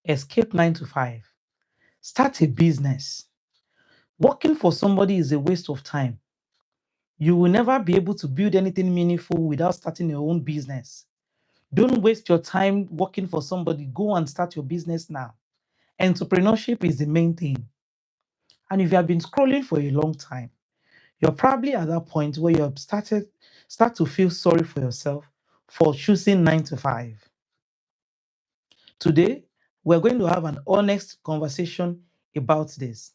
escape 9 to 5, start a business. Working for somebody is a waste of time. You will never be able to build anything meaningful without starting your own business. Don't waste your time working for somebody. Go and start your business now. Entrepreneurship is the main thing. And if you have been scrolling for a long time, you're probably at that point where you have start to feel sorry for yourself for choosing 9 to 5. Today, we're going to have an honest conversation about this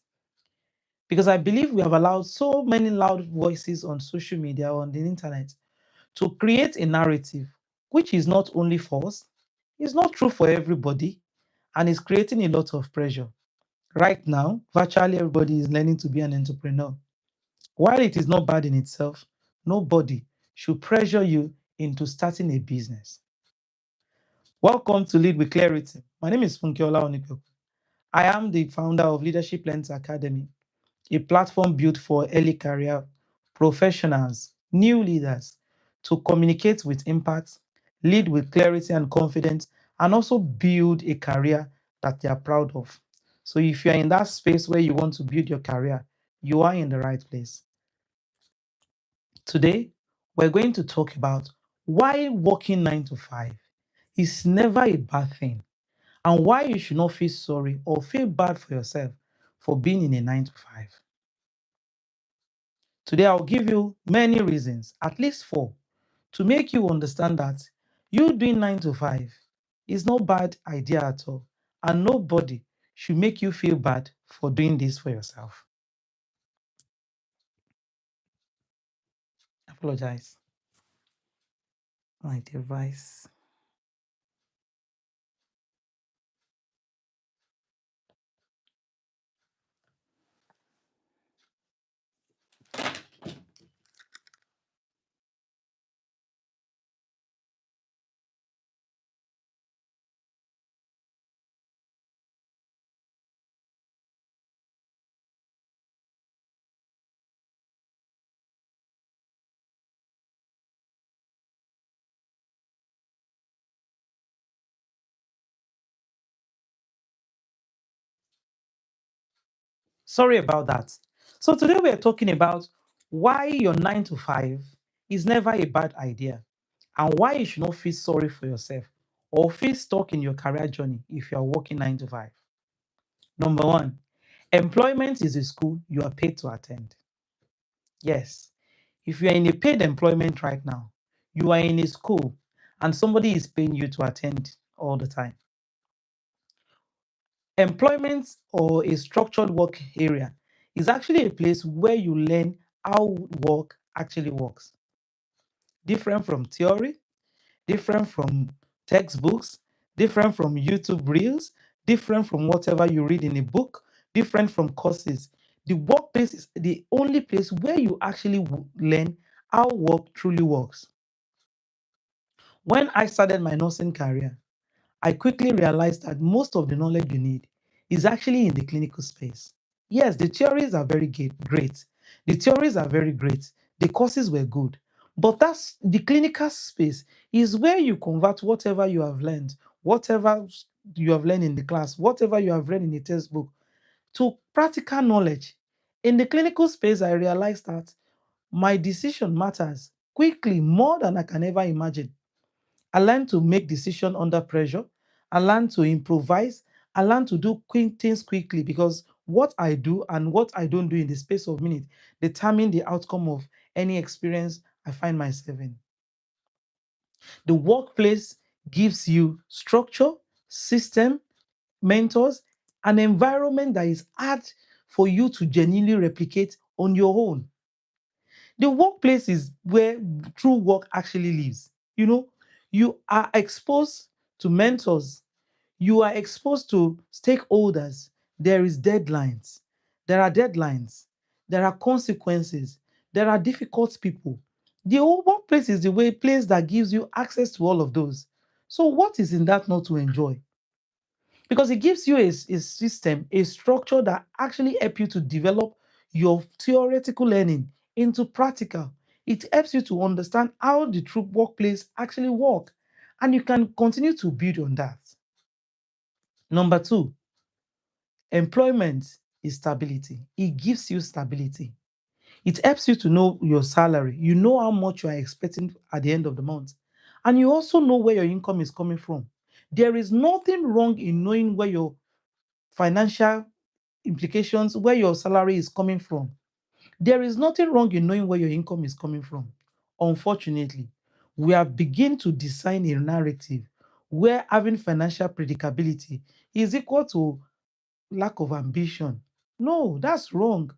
because I believe we have allowed so many loud voices on social media, on the internet, to create a narrative which is not only false, it's not true for everybody, and is creating a lot of pressure. Right now, virtually everybody is learning to be an entrepreneur. While it is not bad in itself, nobody should pressure you into starting a business. Welcome to Lead with Clarity. My name is Funkiola Onikwek. I am the founder of Leadership Lens Academy, a platform built for early career professionals, new leaders, to communicate with impact, lead with clarity and confidence, and also build a career that they are proud of. So if you're in that space where you want to build your career, you are in the right place. Today, we're going to talk about why working 9 to 5 is never a bad thing and why you should not feel sorry or feel bad for yourself for being in a 9 to 5. Today, I'll give you many reasons, at least four, to make you understand that you doing 9 to 5 is no bad idea at all, and nobody should make you feel bad for doing this for yourself. Apologize. My device. Sorry about that. So today we're talking about why your 9 to 5 is never a bad idea and why you should not feel sorry for yourself or feel stuck in your career journey if you are working 9 to 5. Number one, employment is a school you are paid to attend. Yes, if you are in a paid employment right now, you are in a school and somebody is paying you to attend all the time. Employment or a structured work area is actually a place where you learn how work actually works. Different from theory, different from textbooks, different from YouTube reels, different from whatever you read in a book, different from courses. The workplace is the only place where you actually learn how work truly works. When I started my nursing career, I quickly realized that most of the knowledge you need is actually in the clinical space. Yes, the theories are very great. The theories are very great. The courses were good. But that's the clinical space is where you convert whatever you have learned, whatever you have learned in the class, whatever you have read in the textbook, to practical knowledge. In the clinical space, I realized that my decision matters quickly more than I can ever imagine. I learned to make decisions under pressure. I learned to improvise. I learned to do quick things quickly because what I do and what I don't do in the space of minutes determine the outcome of any experience I find myself in. The workplace gives you structure, system, mentors, an environment that is hard for you to genuinely replicate on your own. The workplace is where true work actually lives. You know, you are exposed to mentors, you are exposed to stakeholders. There is deadlines. There are deadlines. There are consequences. There are difficult people. The whole workplace is the way place that gives you access to all of those. So what is in that not to enjoy? Because it gives you a system, a structure that actually help you to develop your theoretical learning into practical. It helps you to understand how the true workplace actually work, and you can continue to build on that. Number two, employment is stability. It gives you stability. It helps you to know your salary. You know how much you are expecting at the end of the month. And you also know where your income is coming from. There is nothing wrong in knowing where your financial implications, where your salary is coming from. There is nothing wrong in knowing where your income is coming from. Unfortunately, we have begun to design a narrative where having financial predictability is equal to lack of ambition. No, that's wrong.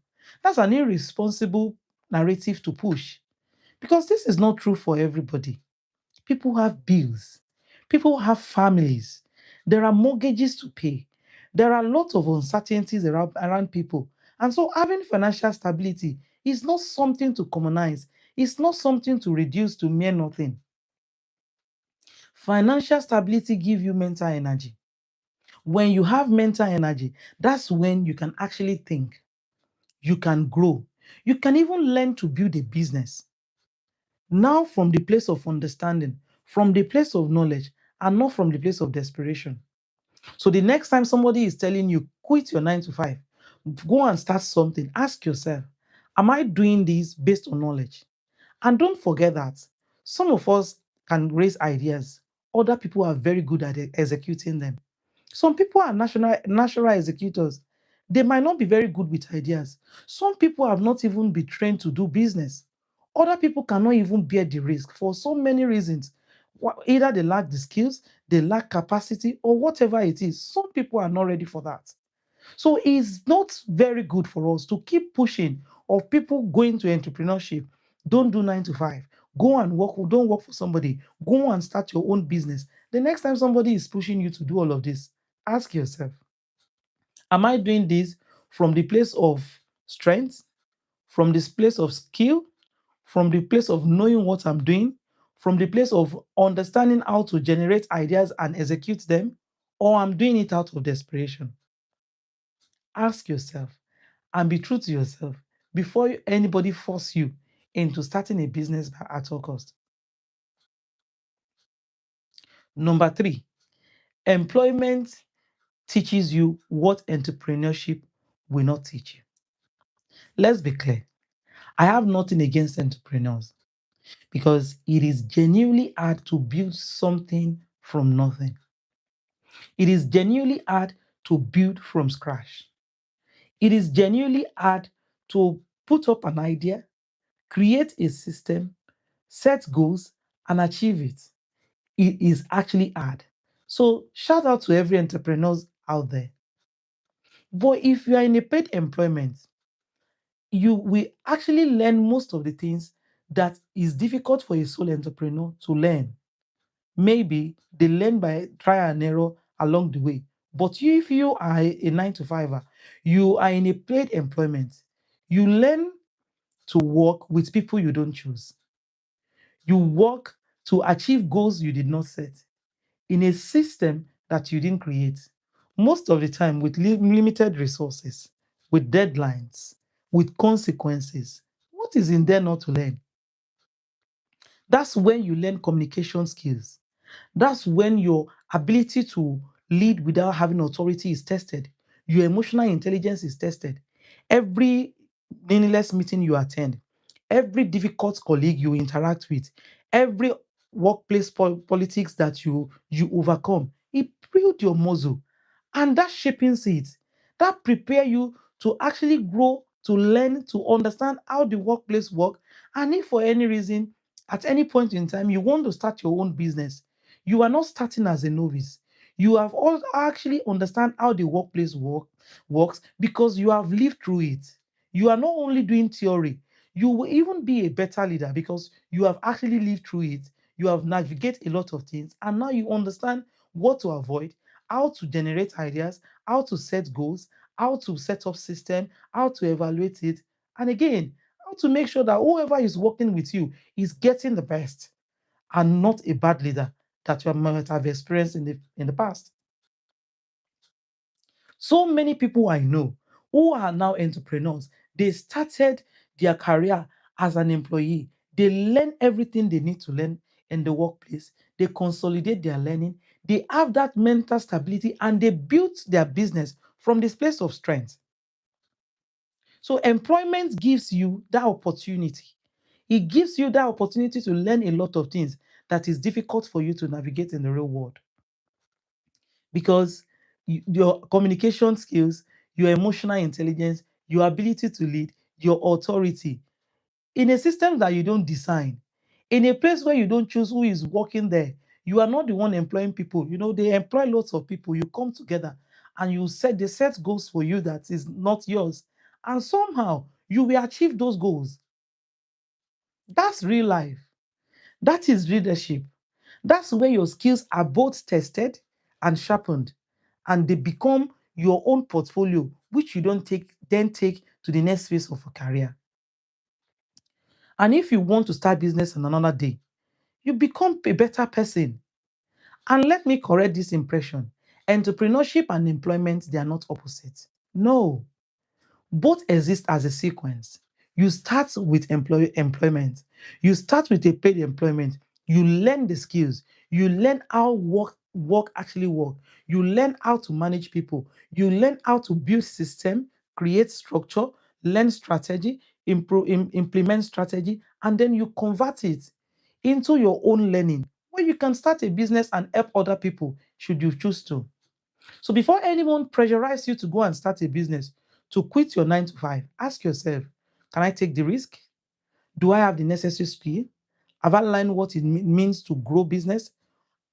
That's an irresponsible narrative to push because this is not true for everybody. People have bills, people have families, there are mortgages to pay, there are lots of uncertainties around people. And so, having financial stability is not something to commonize, it's not something to reduce to mere nothing. Financial stability gives you mental energy. When you have mental energy, that's when you can actually think, you can grow, you can even learn to build a business. Now, from the place of understanding, from the place of knowledge, and not from the place of desperation. So, the next time somebody is telling you, quit your 9 to 5, go and start something, ask yourself, am I doing this based on knowledge? And don't forget that some of us can raise ideas, other people are very good at executing them. Some people are natural executors. They might not be very good with ideas. Some people have not even been trained to do business. Other people cannot even bear the risk for so many reasons. Either they lack the skills, they lack capacity, or whatever it is. Some people are not ready for that. So it's not very good for us to keep pushing of people going to entrepreneurship. Don't do 9 to 5. Go and work, don't work for somebody. Go and start your own business. The next time somebody is pushing you to do all of this, ask yourself, am I doing this from the place of strength, from this place of skill, from the place of knowing what I'm doing, from the place of understanding how to generate ideas and execute them, or I'm doing it out of desperation? Ask yourself and be true to yourself before anybody force you into starting a business at all cost. Number three, employment teaches you what entrepreneurship will not teach you. Let's be clear. I have nothing against entrepreneurs because it is genuinely hard to build something from nothing. It is genuinely hard to build from scratch. It is genuinely hard to put up an idea, create a system, set goals, and achieve it. It is actually hard. So, shout out to every entrepreneurs out there. But if you are in a paid employment, you will actually learn most of the things that is difficult for a sole entrepreneur to learn. Maybe they learn by trial and error along the way. But you, if you are a 9 to 5, you are in a paid employment, you learn to work with people you don't choose. You work to achieve goals you did not set in a system that you didn't create. Most of the time, with limited resources, with deadlines, with consequences. What is in there not to learn? That's when you learn communication skills. That's when your ability to lead without having authority is tested. Your emotional intelligence is tested. Every meaningless meeting you attend, every difficult colleague you interact with, every workplace politics that you overcome, it build your muscle. And that shaping seeds, that prepare you to actually grow, to learn, to understand how the workplace work. And if for any reason, at any point in time, you want to start your own business, you are not starting as a novice. You have all actually understand how the workplace works because you have lived through it. You are not only doing theory, you will even be a better leader because you have actually lived through it. You have navigated a lot of things, and now you understand what to avoid, how to generate ideas, how to set goals, how to set up system, how to evaluate it, and again, how to make sure that whoever is working with you is getting the best and not a bad leader that you might have experienced in the past. So many people I know who are now entrepreneurs, they started their career as an employee. They learn everything they need to learn in the workplace. They consolidate their learning. They have that mental stability and they built their business from this place of strength. So employment gives you that opportunity. It gives you that opportunity to learn a lot of things that is difficult for you to navigate in the real world because your communication skills, your emotional intelligence, your ability to lead, your authority in a system that you don't design, in a place where you don't choose who is working there, you are not the one employing people. They employ lots of people. You come together and they set goals for you that is not yours. And somehow you will achieve those goals. That's real life. That is leadership. That's where your skills are both tested and sharpened, and they become your own portfolio, which you don't take to the next phase of a career. And if you want to start business on another day, you become a better person. And let me correct this impression. Entrepreneurship and employment, they are not opposite. No, both exist as a sequence. You start with employment. You start with a paid employment. You learn the skills. You learn how work actually work. You learn how to manage people. You learn how to build system, create structure, learn strategy, implement strategy, and then you convert it into your own learning, where you can start a business and help other people should you choose to. So before anyone pressurizes you to go and start a business, to quit your 9 to 5, ask yourself, can I take the risk? Do I have the necessary skill? Have I learned what it means to grow business?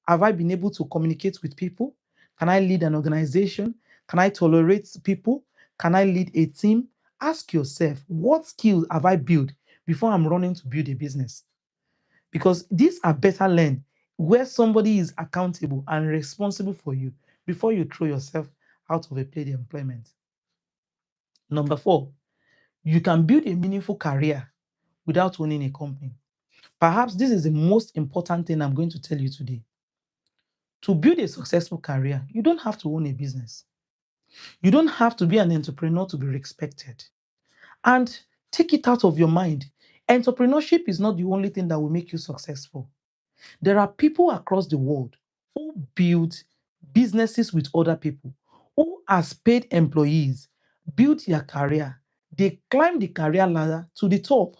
Have I been able to communicate with people? Can I lead an organization? Can I tolerate people? Can I lead a team? Ask yourself, what skills have I built before I'm running to build a business? Because these are better learned where somebody is accountable and responsible for you before you throw yourself out of a paid employment. Number four, you can build a meaningful career without owning a company. Perhaps this is the most important thing I'm going to tell you today. To build a successful career, you don't have to own a business. You don't have to be an entrepreneur to be respected. And take it out of your mind. Entrepreneurship is not the only thing that will make you successful. There are people across the world who build businesses with other people, who, as paid employees, build their career. They climb the career ladder to the top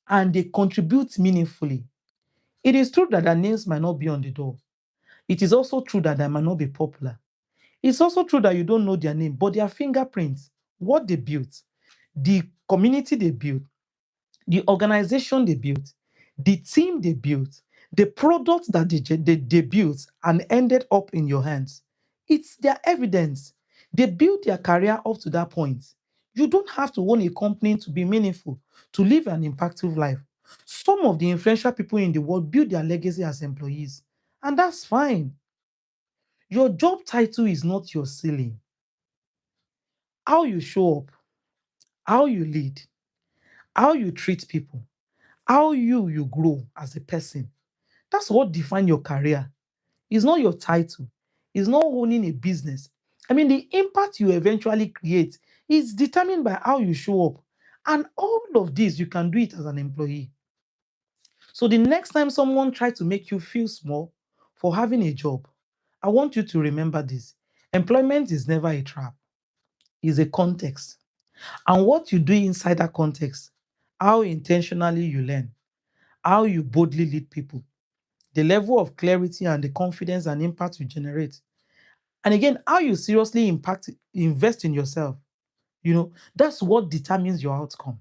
and they contribute meaningfully. It is true that their names might not be on the door. It is also true that they might not be popular. It's also true that you don't know their name, but their fingerprints, what they built, the community they built, the organization they built, the team they built, the products that they built and ended up in your hands. It's their evidence. They built their career up to that point. You don't have to own a company to be meaningful, to live an impactful life. Some of the influential people in the world build their legacy as employees, and that's fine. Your job title is not your ceiling. How you show up, how you lead, how you treat people, how you grow as a person. That's what defines your career. It's not your title. It's not owning a business. I mean, the impact you eventually create is determined by how you show up. And all of this, you can do it as an employee. So the next time someone tries to make you feel small for having a job, I want you to remember this. Employment is never a trap. It's a context. And what you do inside that context, how intentionally you learn, how you boldly lead people, the level of clarity and the confidence and impact you generate. And again, how you seriously invest in yourself, that's what determines your outcome.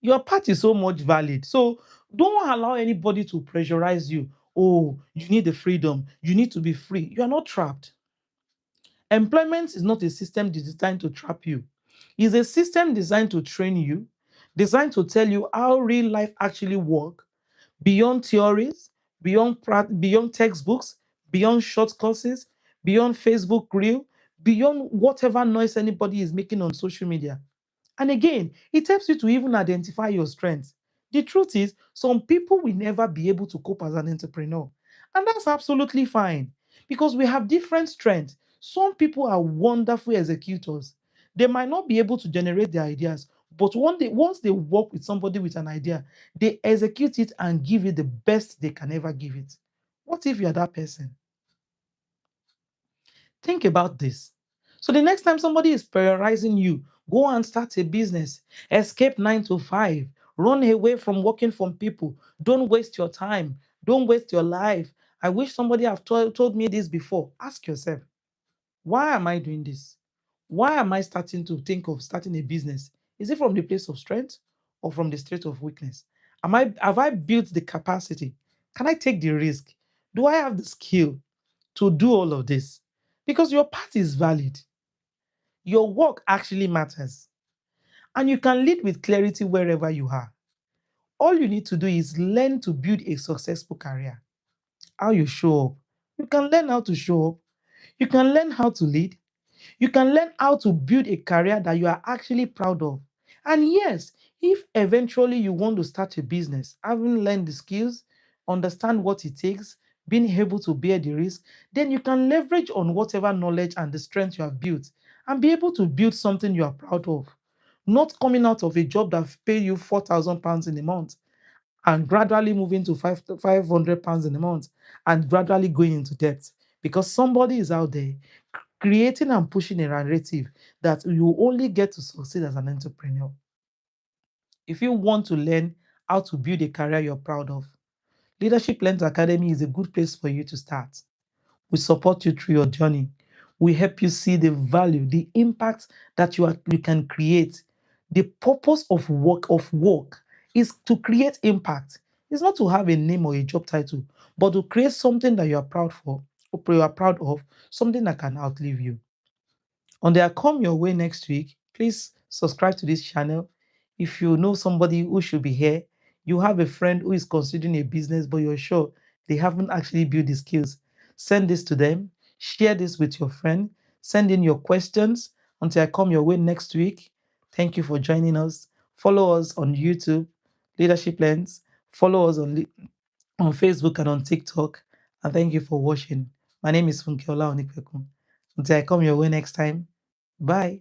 Your part is so much valid. So don't allow anybody to pressurize you. Oh, you need the freedom. You need to be free. You are not trapped. Employment is not a system designed to trap you. It's a system designed to train you, designed to tell you how real life actually works beyond theories, beyond textbooks, beyond short courses, beyond Facebook reel, beyond whatever noise anybody is making on social media. And again, it helps you to even identify your strengths. The truth is, some people will never be able to cope as an entrepreneur. And that's absolutely fine because we have different strengths. Some people are wonderful executors. They might not be able to generate their ideas, but once they work with somebody with an idea, they execute it and give it the best they can ever give it. What if you're that person? Think about this. So the next time somebody is prioritizing you, go and start a business, escape 9 to 5, run away from working from people. Don't waste your time. Don't waste your life. I wish somebody have told me this before. Ask yourself, why am I doing this? Why am I starting to think of starting a business? Is it from the place of strength or from the state of weakness? Have I built the capacity? Can I take the risk? Do I have the skill to do all of this? Because your path is valid. Your work actually matters. And you can lead with clarity wherever you are. All you need to do is learn to build a successful career. How you show up. You can learn how to show up. You can learn how to lead. You can learn how to build a career that you are actually proud of. And yes, if eventually you want to start a business, having learned the skills, understand what it takes, being able to bear the risk, then you can leverage on whatever knowledge and the strength you have built and be able to build something you are proud of. Not coming out of a job that pay you £4,000 in a month and gradually moving to £500 in a month and gradually going into debt because somebody is out there creating and pushing a narrative that you only get to succeed as an entrepreneur. If you want to learn how to build a career you're proud of, Leadership Lens Academy is a good place for you to start. We support you through your journey. We help you see the value, the impact that you can create. The purpose of work is to create impact. It's not to have a name or a job title, but to create something that you are proud for, or you are proud of, something that can outlive you. On their come your way next week, please subscribe to this channel. If you know somebody who should be here, you have a friend who is considering a business, but you're sure they haven't actually built the skills, send this to them, share this with your friend, send in your questions until I come your way next week. Thank you for joining us. Follow us on YouTube, Leadership Lens. Follow us on Facebook and on TikTok. And thank you for watching. My name is Funkiola Onikpekun. Until I come your way next time, bye.